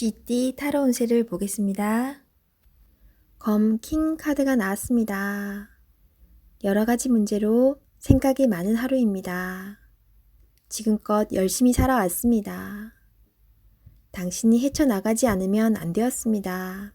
GD 타로 운세를 보겠습니다. 검 킹 카드가 나왔습니다. 여러 가지 문제로 생각이 많은 하루입니다. 지금껏 열심히 살아왔습니다. 당신이 헤쳐나가지 않으면 안 되었습니다.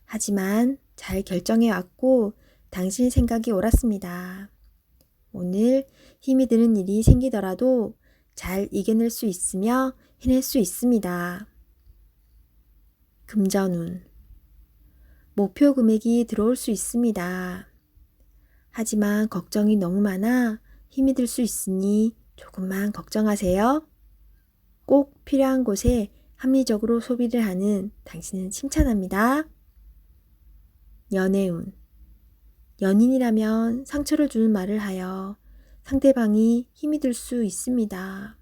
하지만 잘 결정해 왔고 당신 생각이 옳았습니다. 오늘 힘이 드는 일이 생기더라도 잘 이겨낼 수 있으며 해낼 수 있습니다. 금전운. 목표 금액이 들어올 수 있습니다. 하지만 걱정이 너무 많아 힘이 들 수 있으니 조금만 걱정하세요. 꼭 필요한 곳에 합리적으로 소비를 하는 당신은 칭찬합니다. 연애운. 연인이라면 상처를 주는 말을 하여 상대방이 힘이 들 수 있습니다.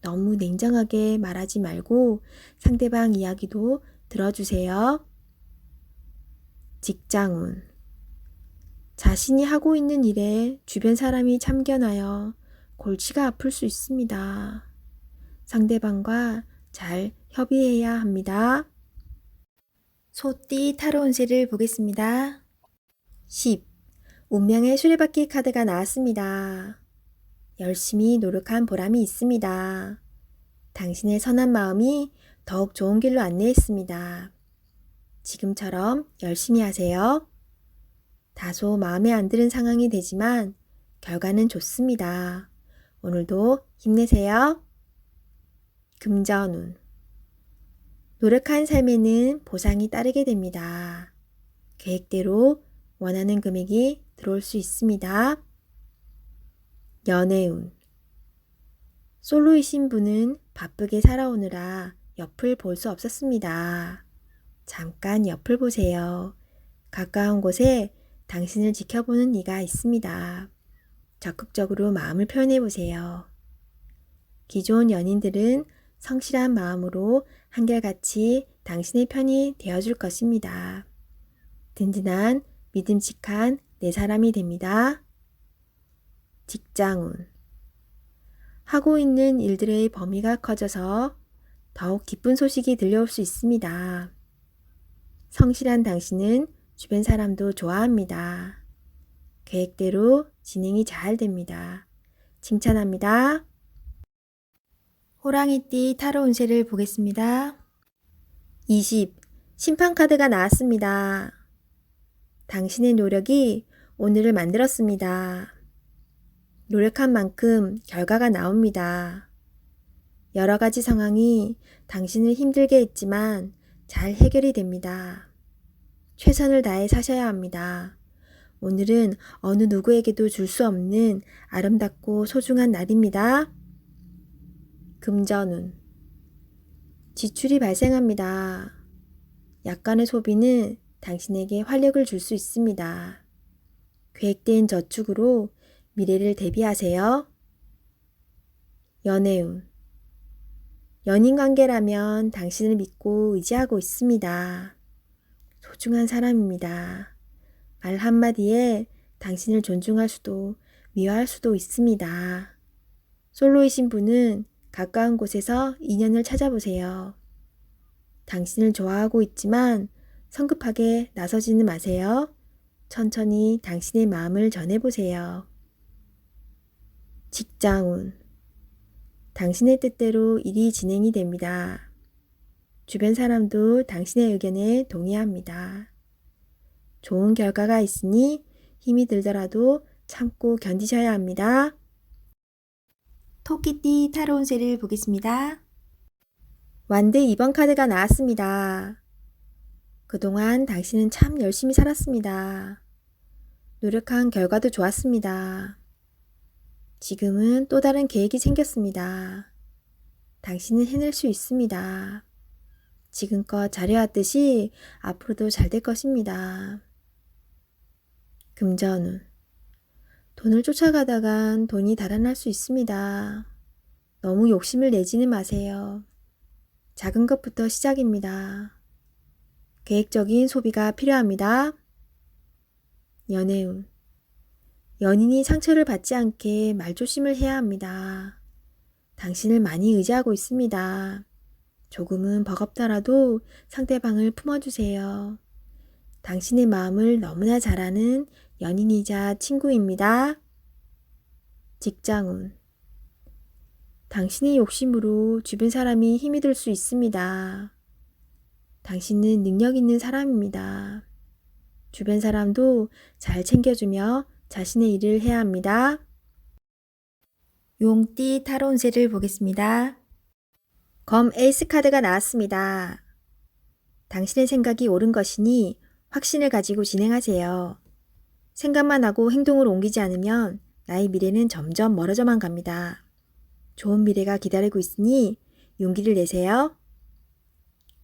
너무 냉정하게 말하지 말고 상대방 이야기도 들어주세요. 직장운. 자신이 하고 있는 일에 주변 사람이 참견하여 골치가 아플 수 있습니다. 상대방과 잘 협의해야 합니다. 소띠 타로 운세를 보겠습니다. 10. 운명의 수레바퀴 카드가 나왔습니다. 열심히 노력한 보람이 있습니다. 당신의 선한 마음이 더욱 좋은 길로 안내했습니다. 지금처럼 열심히 하세요. 다소 마음에 안 드는 상황이 되지만 결과는 좋습니다. 오늘도 힘내세요. 금전운. 노력한 삶에는 보상이 따르게 됩니다. 계획대로 원하는 금액이 들어올 수 있습니다. 연애운. 솔로이신 분은 바쁘게 살아오느라 옆을 볼 수 없었습니다. 잠깐 옆을 보세요. 가까운 곳에 당신을 지켜보는 이가 있습니다. 적극적으로 마음을 표현해 보세요. 기존 연인들은 성실한 마음으로 한결같이 당신의 편이 되어줄 것입니다. 든든한 믿음직한 내 사람이 됩니다. 직장운. 하고 있는 일들의 범위가 커져서 더욱 기쁜 소식이 들려올 수 있습니다. 성실한 당신은 주변 사람도 좋아합니다. 계획대로 진행이 잘 됩니다. 칭찬합니다. 호랑이띠 타로 운세를 보겠습니다. 20. 심판카드가 나왔습니다. 당신의 노력이 오늘을 만들었습니다. 노력한 만큼 결과가 나옵니다. 여러 가지 상황이 당신을 힘들게 했지만 잘 해결이 됩니다. 최선을 다해 사셔야 합니다. 오늘은 어느 누구에게도 줄 수 없는 아름답고 소중한 날입니다. 금전운. 지출이 발생합니다. 약간의 소비는 당신에게 활력을 줄 수 있습니다. 계획된 저축으로 미래를 대비하세요. 연애운. 연인 관계라면 당신을 믿고 의지하고 있습니다. 소중한 사람입니다. 말 한마디에 당신을 존중할 수도 미워할 수도 있습니다. 솔로이신 분은 가까운 곳에서 인연을 찾아보세요. 당신을 좋아하고 있지만 성급하게 나서지는 마세요. 천천히 당신의 마음을 전해보세요. 직장운. 당신의 뜻대로 일이 진행이 됩니다. 주변 사람도 당신의 의견에 동의합니다. 좋은 결과가 있으니 힘이 들더라도 참고 견디셔야 합니다. 토끼띠 타로 운세를 보겠습니다. 완드 2번 카드가 나왔습니다. 그동안 당신은 참 열심히 살았습니다. 노력한 결과도 좋았습니다. 지금은 또 다른 계획이 생겼습니다. 당신은 해낼 수 있습니다. 지금껏 잘해왔듯이 앞으로도 잘 될 것입니다. 금전운. 돈을 쫓아가다간 돈이 달아날 수 있습니다. 너무 욕심을 내지는 마세요. 작은 것부터 시작입니다. 계획적인 소비가 필요합니다. 연애운. 연인이 상처를 받지 않게 말조심을 해야 합니다. 당신을 많이 의지하고 있습니다. 조금은 버겁더라도 상대방을 품어주세요. 당신의 마음을 너무나 잘 아는 연인이자 친구입니다. 직장운. 당신의 욕심으로 주변 사람이 힘이 들 수 있습니다. 당신은 능력 있는 사람입니다. 주변 사람도 잘 챙겨주며 자신의 일을 해야 합니다. 용띠 타로 운세를 보겠습니다. 검 에이스 카드가 나왔습니다. 당신의 생각이 옳은 것이니 확신을 가지고 진행하세요. 생각만 하고 행동으로 옮기지 않으면 나의 미래는 점점 멀어져만 갑니다. 좋은 미래가 기다리고 있으니 용기를 내세요.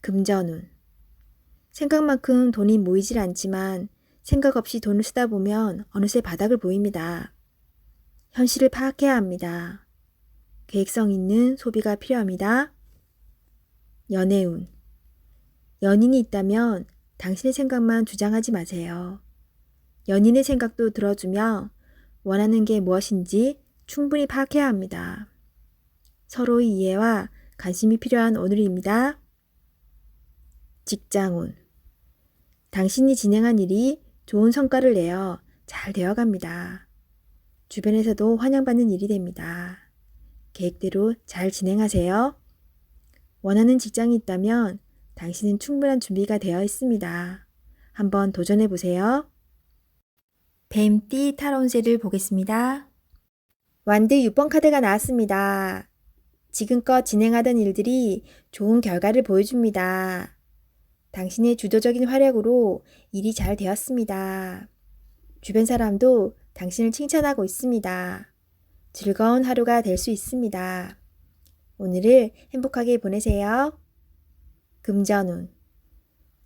금전운. 생각만큼 돈이 모이질 않지만 생각 없이 돈을 쓰다 보면 어느새 바닥을 보입니다. 현실을 파악해야 합니다. 계획성 있는 소비가 필요합니다. 연애운. 연인이 있다면 당신의 생각만 주장하지 마세요. 연인의 생각도 들어주며 원하는 게 무엇인지 충분히 파악해야 합니다. 서로의 이해와 관심이 필요한 오늘입니다. 직장운. 당신이 진행한 일이 좋은 성과를 내어 잘 되어갑니다. 주변에서도 환영받는 일이 됩니다. 계획대로 잘 진행하세요. 원하는 직장이 있다면 당신은 충분한 준비가 되어 있습니다. 한번 도전해 보세요. 뱀띠 타로 운세를 보겠습니다. 완드 6번 카드가 나왔습니다. 지금껏 진행하던 일들이 좋은 결과를 보여줍니다. 당신의 주도적인 활약으로 일이 잘 되었습니다. 주변 사람도 당신을 칭찬하고 있습니다. 즐거운 하루가 될 수 있습니다. 오늘을 행복하게 보내세요. 금전운.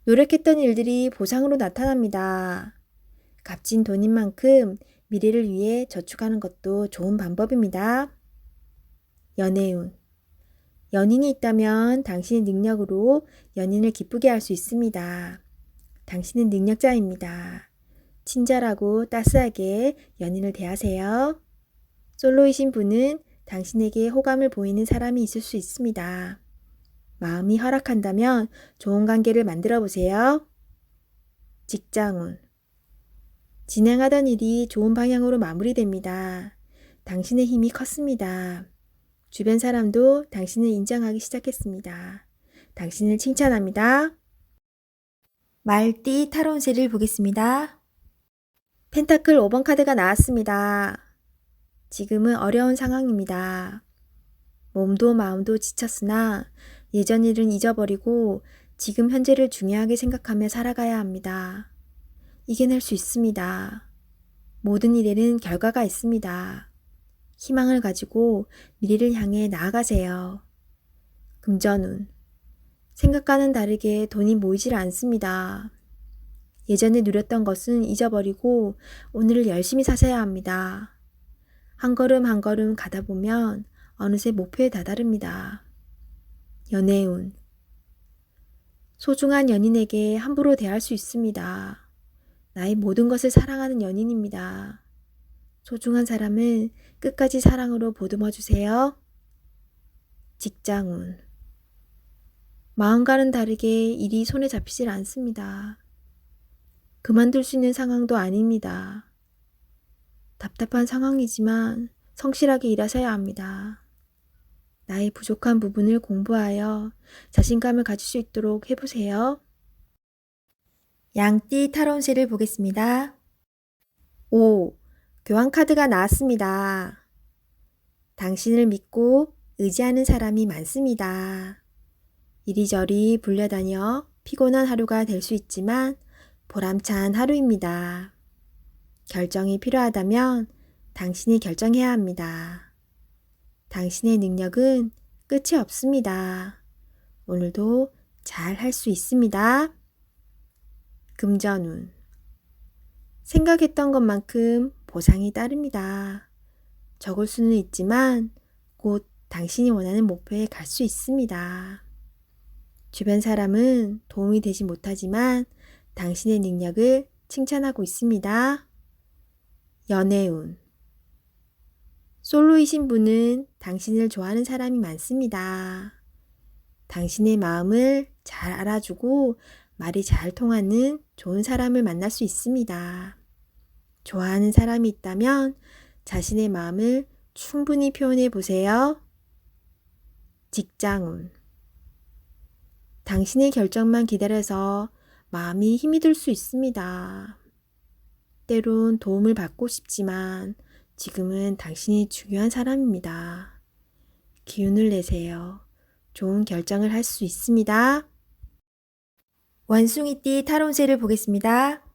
노력했던 일들이 보상으로 나타납니다. 값진 돈인 만큼 미래를 위해 저축하는 것도 좋은 방법입니다. 연애운. 연인이 있다면 당신의 능력으로 연인을 기쁘게 할 수 있습니다. 당신은 능력자입니다. 친절하고 따스하게 연인을 대하세요. 솔로이신 분은 당신에게 호감을 보이는 사람이 있을 수 있습니다. 마음이 허락한다면 좋은 관계를 만들어 보세요. 직장운. 진행하던 일이 좋은 방향으로 마무리됩니다. 당신의 힘이 컸습니다. 주변 사람도 당신을 인정하기 시작했습니다. 당신을 칭찬합니다. 말띠 타로 운세를 보겠습니다. 펜타클 5번 카드가 나왔습니다. 지금은 어려운 상황입니다. 몸도 마음도 지쳤으나 예전 일은 잊어버리고 지금 현재를 중요하게 생각하며 살아가야 합니다. 이겨낼 수 있습니다. 모든 일에는 결과가 있습니다. 희망을 가지고 미래를 향해 나아가세요. 금전운. 생각과는 다르게 돈이 모이질 않습니다. 예전에 누렸던 것은 잊어버리고 오늘을 열심히 사셔야 합니다. 한 걸음 한 걸음 가다 보면 어느새 목표에 다다릅니다. 연애운. 소중한 연인에게 함부로 대할 수 있습니다. 나의 모든 것을 사랑하는 연인입니다. 소중한 사람을 끝까지 사랑으로 보듬어 주세요. 직장운. 마음과는 다르게 일이 손에 잡히질 않습니다. 그만둘 수 있는 상황도 아닙니다. 답답한 상황이지만 성실하게 일하셔야 합니다. 나의 부족한 부분을 공부하여 자신감을 가질 수 있도록 해보세요. 양띠 타로 운세를 보겠습니다. 5. 교환 카드가 나왔습니다. 당신을 믿고 의지하는 사람이 많습니다. 이리저리 불려다녀 피곤한 하루가 될 수 있지만 보람찬 하루입니다. 결정이 필요하다면 당신이 결정해야 합니다. 당신의 능력은 끝이 없습니다. 오늘도 잘 할 수 있습니다. 금전운. 생각했던 것만큼 보상이 따릅니다. 적을 수는 있지만 곧 당신이 원하는 목표에 갈 수 있습니다. 주변 사람은 도움이 되지 못하지만 당신의 능력을 칭찬하고 있습니다. 연애운. 솔로이신 분은 당신을 좋아하는 사람이 많습니다. 당신의 마음을 잘 알아주고 말이 잘 통하는 좋은 사람을 만날 수 있습니다. 좋아하는 사람이 있다면 자신의 마음을 충분히 표현해 보세요. 직장운. 당신의 결정만 기다려서 마음이 힘이 들 수 있습니다. 때론 도움을 받고 싶지만 지금은 당신이 중요한 사람입니다. 기운을 내세요. 좋은 결정을 할 수 있습니다. 원숭이띠 타로운세를 보겠습니다.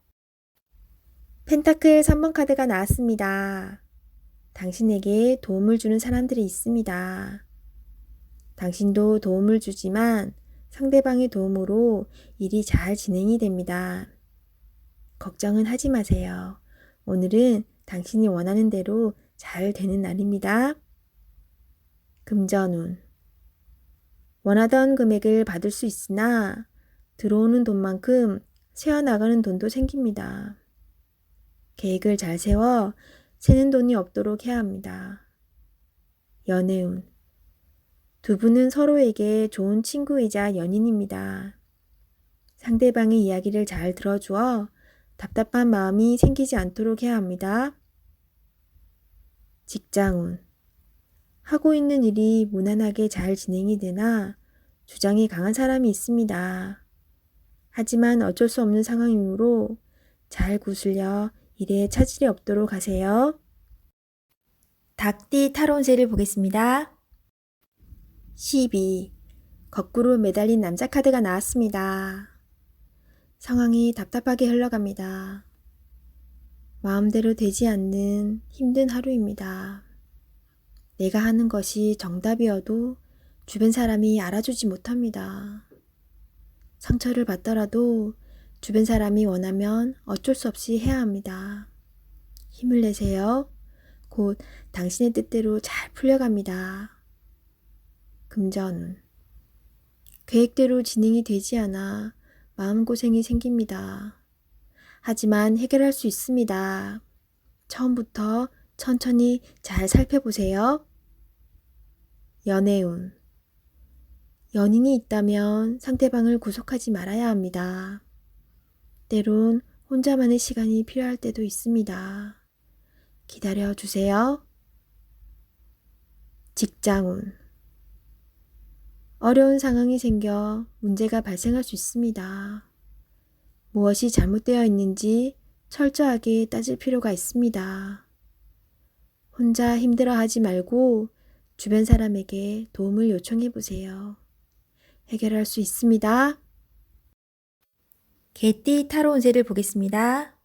펜타클 3번 카드가 나왔습니다. 당신에게 도움을 주는 사람들이 있습니다. 당신도 도움을 주지만 상대방의 도움으로 일이 잘 진행이 됩니다. 걱정은 하지 마세요. 오늘은 당신이 원하는 대로 잘 되는 날입니다. 금전운. 원하던 금액을 받을 수 있으나 들어오는 돈만큼 새어나가는 돈도 생깁니다. 계획을 잘 세워 새는 돈이 없도록 해야 합니다. 연애운. 두 분은 서로에게 좋은 친구이자 연인입니다. 상대방의 이야기를 잘 들어주어 답답한 마음이 생기지 않도록 해야 합니다. 직장운. 하고 있는 일이 무난하게 잘 진행이 되나 주장이 강한 사람이 있습니다. 하지만 어쩔 수 없는 상황이므로 잘 구슬려 일에 차질이 없도록 하세요. 닭띠 타로운세를 보겠습니다. 12. 거꾸로 매달린 남자 카드가 나왔습니다. 상황이 답답하게 흘러갑니다. 마음대로 되지 않는 힘든 하루입니다. 내가 하는 것이 정답이어도 주변 사람이 알아주지 못합니다. 상처를 받더라도 주변 사람이 원하면 어쩔 수 없이 해야 합니다. 힘을 내세요. 곧 당신의 뜻대로 잘 풀려갑니다. 금전운. 계획대로 진행이 되지 않아 마음고생이 생깁니다. 하지만 해결할 수 있습니다. 처음부터 천천히 잘 살펴보세요. 연애운. 연인이 있다면 상대방을 구속하지 말아야 합니다. 때론 혼자만의 시간이 필요할 때도 있습니다. 기다려 주세요. 직장운. 어려운 상황이 생겨 문제가 발생할 수 있습니다. 무엇이 잘못되어 있는지 철저하게 따질 필요가 있습니다. 혼자 힘들어하지 말고 주변 사람에게 도움을 요청해 보세요. 해결할 수 있습니다. 개띠 타로운세를 보겠습니다.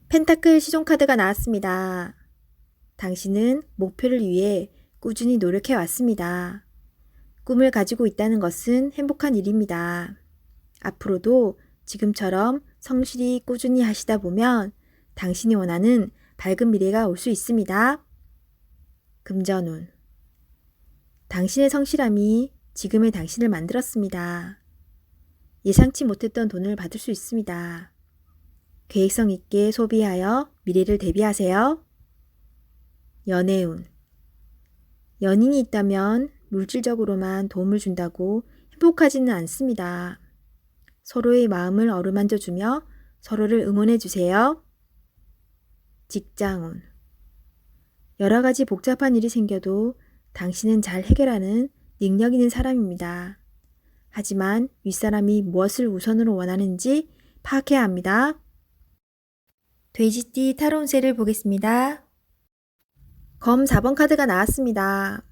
펜타클 시종 카드가 나왔습니다. 당신은 목표를 위해 꾸준히 노력해 왔습니다. 꿈을 가지고 있다는 것은 행복한 일입니다. 앞으로도 지금처럼 성실히 꾸준히 하시다 보면 당신이 원하는 밝은 미래가 올 수 있습니다. 금전운. 당신의 성실함이 지금의 당신을 만들었습니다. 예상치 못했던 돈을 받을 수 있습니다. 계획성 있게 소비하여 미래를 대비하세요. 연애운. 연인이 있다면 물질적으로만 도움을 준다고 행복하지는 않습니다. 서로의 마음을 어루만져 주며 서로를 응원해 주세요. 직장운. 여러 가지 복잡한 일이 생겨도 당신은 잘 해결하는 능력 있는 사람입니다. 하지만 윗사람이 무엇을 우선으로 원하는지 파악해야 합니다. 돼지띠 타로운세를 보겠습니다. 검 4번 카드가 나왔습니다.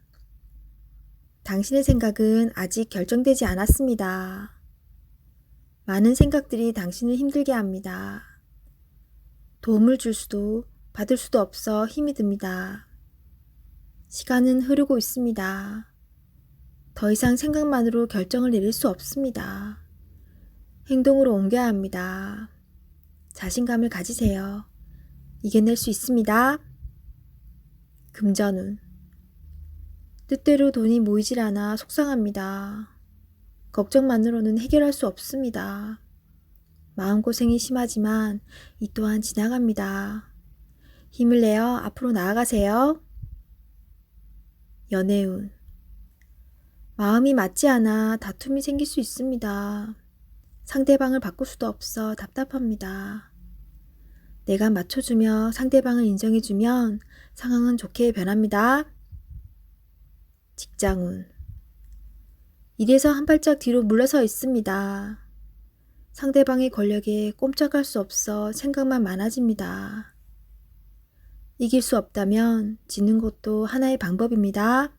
당신의 생각은 아직 결정되지 않았습니다. 많은 생각들이 당신을 힘들게 합니다. 도움을 줄 수도 받을 수도 없어 힘이 듭니다. 시간은 흐르고 있습니다. 더 이상 생각만으로 결정을 내릴 수 없습니다. 행동으로 옮겨야 합니다. 자신감을 가지세요. 이겨낼 수 있습니다. 금전운. 뜻대로 돈이 모이질 않아 속상합니다. 걱정만으로는 해결할 수 없습니다. 마음고생이 심하지만 이 또한 지나갑니다. 힘을 내어 앞으로 나아가세요. 연애운. 마음이 맞지 않아 다툼이 생길 수 있습니다. 상대방을 바꿀 수도 없어 답답합니다. 내가 맞춰주며 상대방을 인정해주면 상황은 좋게 변합니다. 직장운. 일에서 한 발짝 뒤로 물러서 있습니다. 상대방의 권력에 꼼짝할 수 없어 생각만 많아집니다. 이길 수 없다면 지는 것도 하나의 방법입니다.